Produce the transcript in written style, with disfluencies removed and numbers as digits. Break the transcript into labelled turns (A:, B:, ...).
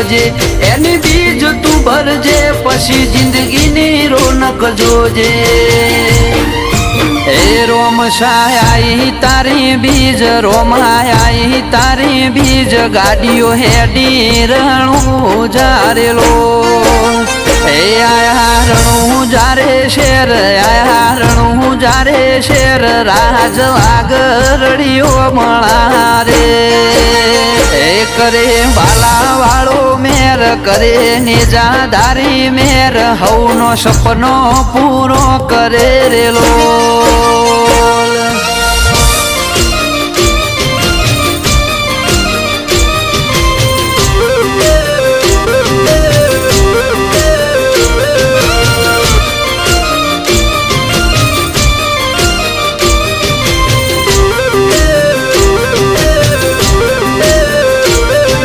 A: આવજે એની બીજ તું ભરજે પછી જિંદગીની રોનક જોજે હે રોમ સાઈ તારી બીજ રોમાઈ તારી બીજ ગાડીઓ હેડી રણું જારેલો હે આયા રણું જારે શેર આયા રણું જારે શેર રાજ આગરડીઓ મળા રે હે કરે બાલા વાળો મેર કરે નિજાધારી મેર હવનો સપનો પૂરો કરે રેલો